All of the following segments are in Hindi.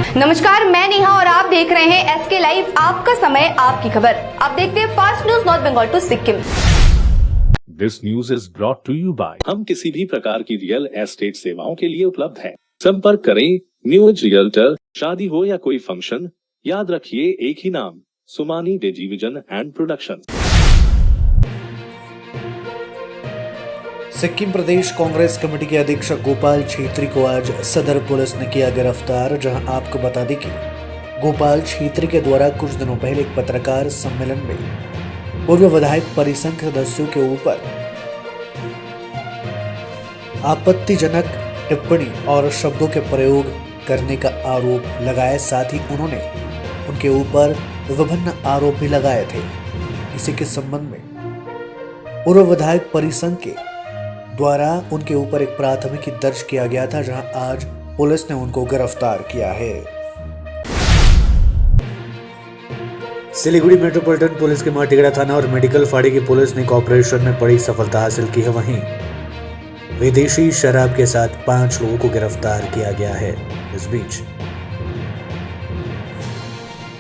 नमस्कार, मैं नेहा और आप देख रहे हैं एसके लाइव, आपका समय आपकी खबर। आप देखते हैं fast news north Bengal to Sikkim. This news is brought to you by हम किसी भी प्रकार की रियल एस्टेट सेवाओं के लिए उपलब्ध हैं। संपर्क करें न्यूज रियल्टर। शादी हो या कोई फंक्शन, याद रखिए एक ही नाम, Sumani digivision and production. Sikkim Pradesh Congress committee के अध्यक्ष गोपाल छेत्री को आज सदर पुलिस ने किया गिरफ्तार। जहां आपको बता दें कि गोपाल छेत्री के द्वारा कुछ दिनों पहले एक पत्रकार सम्मेलन में पूर्व विधायक परिसंघ सदस्यों के ऊपर आपत्तिजनक टिप्पणी और शब्दों के प्रयोग करने का आरोप लगाया। साथ ही उन्होंने उनके ऊपर विभिन्न आरोप भी लगाए थे। इसी के संबंध में पूर्व विधायक परिसंघ के द्वारा उनके ऊपर एक प्राथमिकी दर्ज किया गया था, जहां आज पुलिस ने उनको गिरफ्तार किया है। सिलीगुड़ी मेट्रोपॉलिटन पुलिस के माटीगढ़ा थाना और मेडिकल फाड़ी की पुलिस ने ऑपरेशन में बड़ी सफलता हासिल की है। वहीं विदेशी शराब के साथ 5 लोगों को गिरफ्तार किया गया है। इस बीच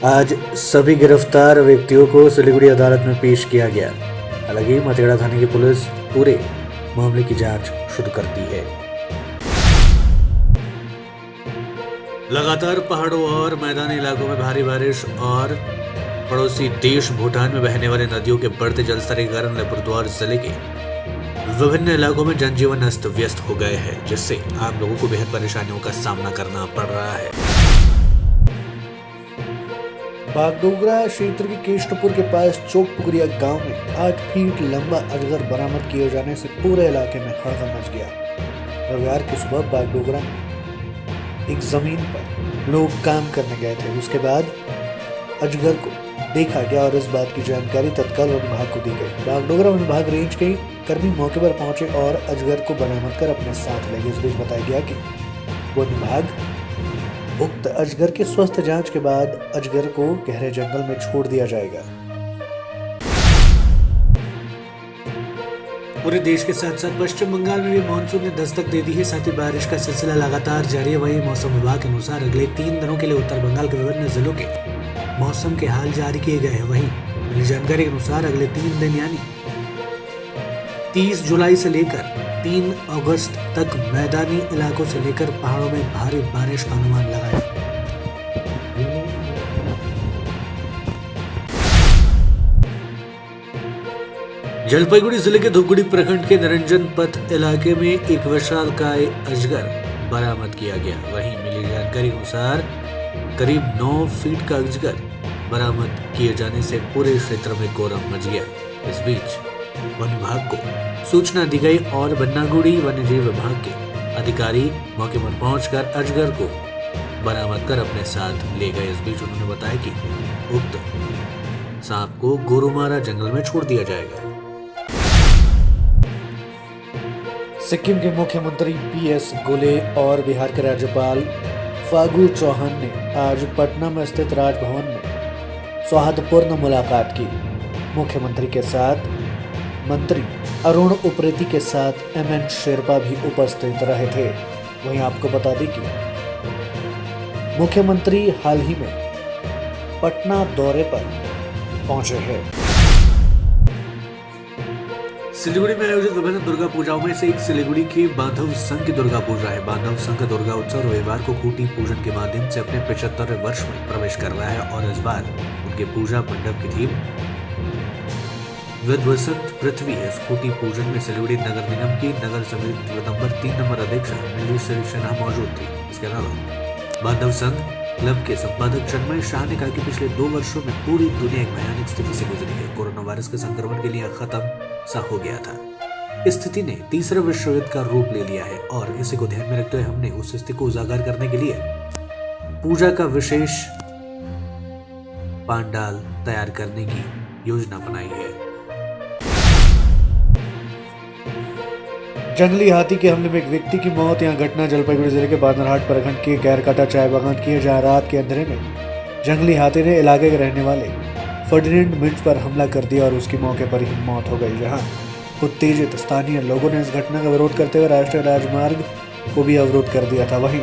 आज सभी गिरफ्तार व्यक्तियों को सिलीगुड़ी अदालत में पेश किया गया। हालांकि माटीगढ़ा थाने की पुलिस पूरे मामले की जांच शुरू कर दी है। लगातार पहाड़ों और मैदानी इलाकों में भारी बारिश और पड़ोसी देश भूटान में बहने वाली नदियों के बढ़ते जलस्तर के कारण अलीपुरद्वार जिले के विभिन्न इलाकों में जनजीवन अस्त व्यस्त हो गए हैं, जिससे आम लोगों को बेहद परेशानियों का सामना करना पड़ रहा है। बागडोगरा क्षेत्र के केष्टपुर के पास चौकपुकुरिया गांव में 8 फीट लंबा अजगर बरामद किए जाने से पूरे इलाके में हड़कंप मच गया। रविवार की सुबह बागडोगरा में एक जमीन पर लोग काम करने गए थे। उसके बाद अजगर को देखा गया और इस बात की जानकारी तत्काल वन विभाग को दी गई। बागडोगरा वन विभाग रेंज के कर्मी मौके पर पहुंचे और अजगर को बरामद कर अपने साथ ले गए। इस बीच बताया गया कि वन विभाग उक्त अजगर के स्वस्थ जांच के बाद अजगर को गहरे जंगल में छोड़ दिया जाएगा। पूरे देश के साथ साथ पश्चिम बंगाल में भी मानसून ने दस्तक दे दी है। साथ ही बारिश का सिलसिला लगातार जारी है। वहीं मौसम विभाग के अनुसार अगले 3 दिनों के लिए उत्तर बंगाल के विभिन्न जिलों के मौसम के हाल जारी किए गए हैं। वहीं मिली जानकारी के अनुसार अगले 3 दिन यानी 30 जुलाई से लेकर 3 अगस्त तक मैदानी इलाकों से लेकर पहाड़ों में भारी बारिश का अनुमान लगाया। जलपाईगुड़ी जिले के धूपगुड़ी प्रखंड के निरंजन पथ इलाके में एक विशालकाय अजगर बरामद किया गया। वहीं मिली जानकारी के अनुसार करीब 9 फीट का अजगर बरामद किए जाने से पूरे क्षेत्र में कोहराम मच गया। इस बीच वन विभाग को सूचना दी गई और बन्नागुड़ी वन्यजीव विभाग के अधिकारी मौके पर पहुंचकर अजगर को बरामद कर अपने साथ ले गए। इस बीच उन्होंने बताया कि उक्त सांप को गोरुमारा जंगल में छोड़ दिया जाएगा। सिक्किम के मुख्यमंत्री पीएस गोले और बिहार के राज्यपाल फागू चौहान ने आज पटना में स्थित राजभवन में सौहार्दपूर्ण मुलाकात की। मुख्यमंत्री के साथ मंत्री अरुण उप्रेती के साथ एमएन शेरपा भी उपस्थित रहे थे। वहीं आपको बता दें कि मुख्यमंत्री हाल ही में पटना दौरे पर पहुंचे हैं। सिलीगुड़ी में आयोजित विभिन्न दुर्गा पूजाओं में से एक सिलीगुड़ी के बांधव संघ की दुर्गा पूजा है। बांधव संघ दुर्गा उत्सव रविवार को खूंटी पूजन के माध्यम से अपने 75वें वर्ष में प्रवेश कर रहा है और इस बार उनके पूजा मंडप की थीम विध्वंसत पृथ्वी है। खूंटी पूजन में सिलीगुड़ी नगर निगम की नगर समिति नंबर 3 नंबर अध्यक्ष मिली सिंहा मौजूद थी। इसके अलावा बांधव संघ क्लब के संपादक चन्मय शाह ने कहा कि पिछले 2 वर्षों में पूरी दुनिया एक भयानक स्थिति से गुजरी है। कोरोना वायरस के संक्रमण के लिए खत्म सा हो गया था। इस स्थिति ने तीसरे विश्व युद्ध का रूप ले लिया है और इसी को ध्यान में रखते हुए हमने उस स्थिति को उजागर करने के लिए पूजा का विशेष पंडाल तैयार करने की योजना बनाई है। जंगली हाथी के हमले में एक व्यक्ति की मौत। यहाँ घटना जलपाईगुड़ी जिले के बांदरहाट प्रखंड के गैरकाटा चाय बागान की है, जहाँ रात के अंधेरे में जंगली हाथी ने इलाके के रहने वाले फर्डिनेंड मिंच पर हमला कर दिया और उसकी मौके पर ही मौत हो गई। जहाँ उत्तेजित स्थानीय लोगों ने इस घटना का विरोध करते हुए राष्ट्रीय राजमार्ग को भी अवरोध कर दिया था। वहीं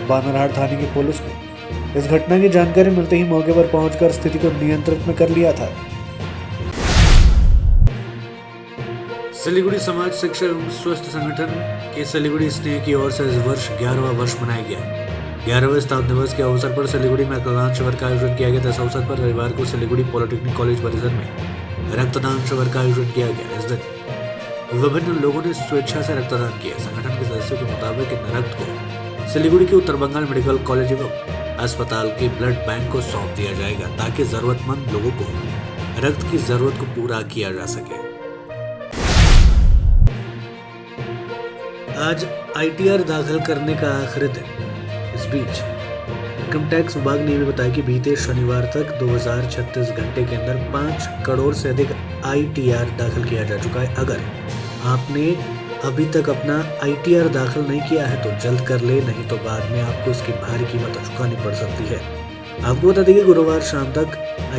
बांदरहाट थाने की पुलिस ने इस घटना की जानकारी मिलते ही मौके पर पहुंचकर स्थिति को नियंत्रित में कर लिया था। सिलीगुड़ी समाज शिक्षा एवं स्वस्थ संगठन के सिलीगुड़ी स्नेह की ओर से इस वर्ष 11वां वर्ष मनाया गया। 11वें स्थापना दिवस के अवसर पर सिलीगुड़ी में रक्तदान शिविर का आयोजन किया गया। इस अवसर पर रविवार को सिलीगुड़ी पॉलिटेक्निक कॉलेज परिसर में रक्तदान शिविर का आयोजन किया गया। इस दिन विभिन्न लोगों ने स्वेच्छा से रक्तदान किया। संगठन के सदस्यों के मुताबिक इन रक्त को सिलीगुड़ी के उत्तर बंगाल मेडिकल कॉलेज एवं अस्पताल के ब्लड बैंक को सौंप दिया जाएगा ताकि जरूरतमंद लोगों को रक्त की जरूरत को पूरा किया जा सके। आज ITR दाखिल करने का आखिरी दिन। इस बीच इनकम टैक्स विभाग ने भी बताया कि बीते शनिवार तक 2036 घंटे के अंदर 5 करोड़ से अधिक ITR दाखिल किया जा चुका है। अगर आपने अभी तक अपना ITR दाखिल नहीं किया है तो जल्द कर ले, नहीं तो बाद में आपको इसकी भारी कीमत चुकानी पड़ सकती है। आपको बता दें कि गुरुवार शाम तक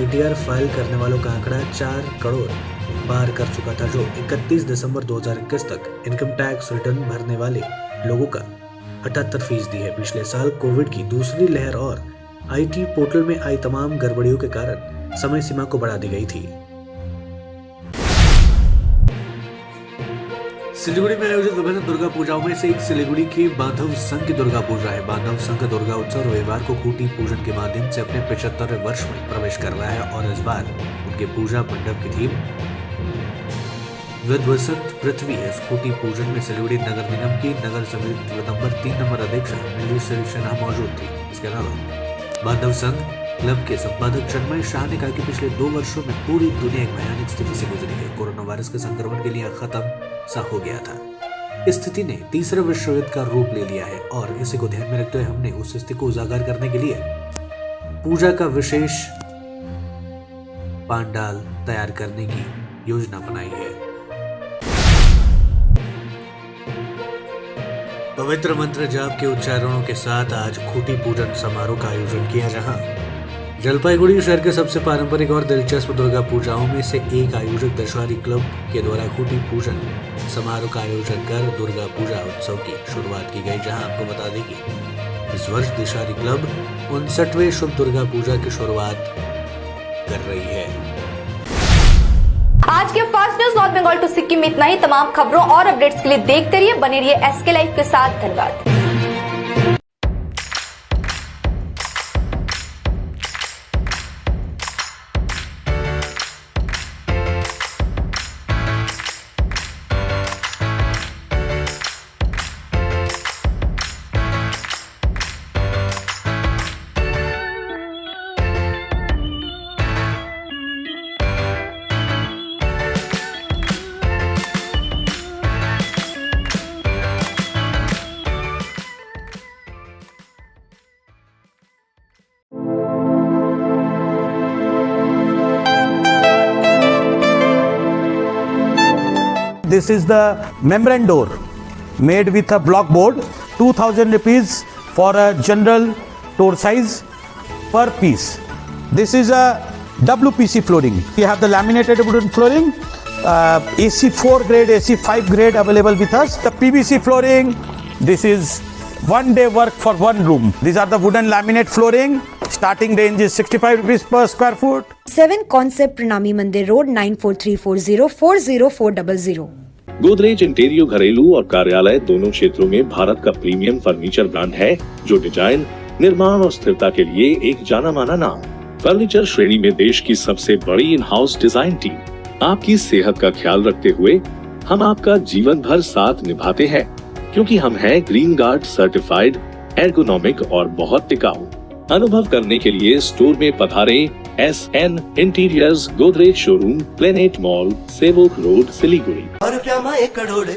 ITR फाइल करने वालों का आंकड़ा 4 करोड़ पार कर चुका था, जो 31 दिसंबर 2021 तक इनकम टैक्स रिटर्न भरने वाले लोगों का 78% है। पिछले साल कोविड की दूसरी लहर और IT पोर्टल में आई तमाम गड़बड़ियों के कारण समय सीमा को बढ़ा दी गई थी। सिलीगुड़ी में आयोजित विभिन्न दुर्गा पूजाओं में से एक सिलीगुड़ी के बांधव संघ की दुर्गा पूजा है। बांधव संघ का दुर्गा उत्सव रविवार को खूंटी पूजन के माध्यम से अपने 75वें वर्ष में प्रवेश कर रहा है और इस बार उनके पूजा मंडप की थीम विध्वंसक पृथ्वी है। खूंटी पूजन में सिलीगुड़ी नगर निगम की नगर समिति नंबर 3 नंबर अध्यक्ष मिली सिंह मौजूद थी। इसके अलावा बांधव संघ क्लब के संपादक चन्मय शाह ने कहा कि पिछले 2 वर्षों में पूरी दुनिया एक भयानक स्थिति से गुजरी है। कोरोना वायरस के संक्रमण के लिए खत्म सा हो गया था। इस स्थिति ने तीसरे विश्व युद्ध का रूप ले लिया है और इसी को ध्यान में रखते हुए हमने उस स्थिति को उजागर करने के लिए पूजा का विशेष पंडाल तैयार करने की योजना बनाई है। पवित्र मंत्र जाप के उच्चारणों के साथ आज खूंटी पूजन समारोह का आयोजन किया, जहां जलपाईगुड़ी शहर के सबसे पारंपरिक और दिलचस्प दुर्गा पूजाओं में से एक आयोजक दशहरी क्लब के द्वारा खूंटी पूजन समारोह का आयोजन कर दुर्गा पूजा उत्सव की शुरुआत की गई। जहां आपको बता दें कि इस वर्ष दशहरी क्लब 59वें शुभ दुर्गा पूजा की शुरुआत कर रही है। आज के fast news north Bengal to Sikkim में इतना ही। तमाम खबरों और अपडेट्स के लिए देखते रहिए, बने रहिए SK लाइव के साथ। धन्यवाद। This is the membrane door made with a block board, 2000 rupees for a general door size per piece. This is a WPC flooring. We have the laminated wooden flooring, AC4 grade, AC5 grade available with us. The PVC flooring, this is 1 day work for 1 room. These are the wooden laminate flooring. Starting range is 65 rupees per square foot. 7 Concept Pranami Mandir Road 9434040400. Godrej इंटीरियो घरेलू और कार्यालय दोनों क्षेत्रों में भारत का प्रीमियम फर्नीचर ब्रांड है, जो डिजाइन, निर्माण और स्थिरता के लिए एक जाना माना नाम। फर्नीचर श्रेणी में देश की सबसे बड़ी इन हाउस डिजाइन टीम। आपकी सेहत का ख्याल रखते हुए हम आपका जीवन भर साथ निभाते हैं, क्योंकि हम हैं ग्रीन गार्ड सर्टिफाइड, एर्गोनॉमिक और बहुत टिकाऊ। अनुभव करने के लिए स्टोर में पधारें। SN interiors, Godrej showroom, planet mall, सेवक रोड, सिलीगुड़ी। 1 करोड़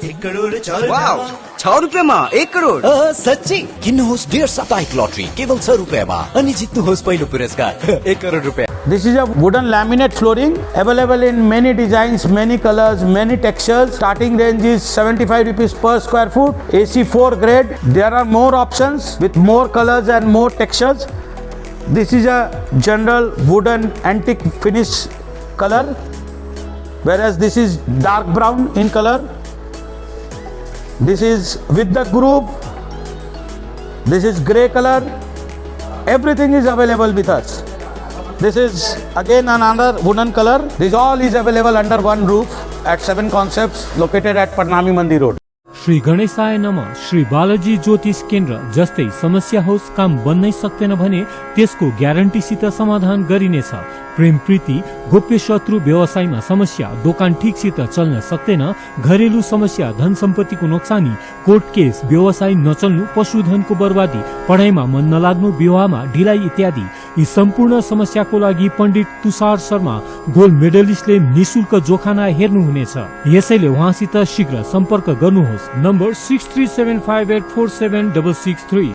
4 वाव, 6 रुपयामा 1 करोड़ साँच्चै किन्नुहोस् डेढ साप्ताहिक लटरी केवल 6 रुपैयाँमा अनि जित्नुहोस् पहिलो पुरस्कार 1 करोड़ रुपैयाँ। This is a wooden laminate flooring available in many designs, many colors, many textures. Starting range is 75 rupees per square foot. AC4 grade. There are more options with more colors and more textures. This is a general wooden antique finish color, whereas this is dark brown in color. This is with the groove. This is grey color. Everything is available with us. This is again another wooden color. This all is available under one roof at 7 Concepts located at Parnami Mandi Road. Shri गणेशाय नमः। श्री बालाजी ज्योतिष केन्द्र जस्तै समस्या होस् काम बन्नै सक्दैन भने त्यसको ग्यारेन्टीसित समाधान गरिनेछ। प्रेम प्रीति, गोप्य शत्रु, व्यवसायमा समस्या, दोकान ठिकसित चल्न सक्दैन, घरेलु समस्या, धन सम्पत्तिको नोक्सानी, कोर्ट केस, व्यवसाय नचल्नु, पशुधनको बर्बादी, पढाइमा मन नलाग्नु, विवाहमा ढिलाइ इत्यादि यी सम्पूर्ण समस्याको लागि पण्डित तुषार शर्मा गोल्ड मेडलिस्टले निशुल्क जोखाना हेर्नुहुनेछ। यसैले उहाँसित शीघ्र सम्पर्क गर्नुहोस्। नम्बर 6375847663।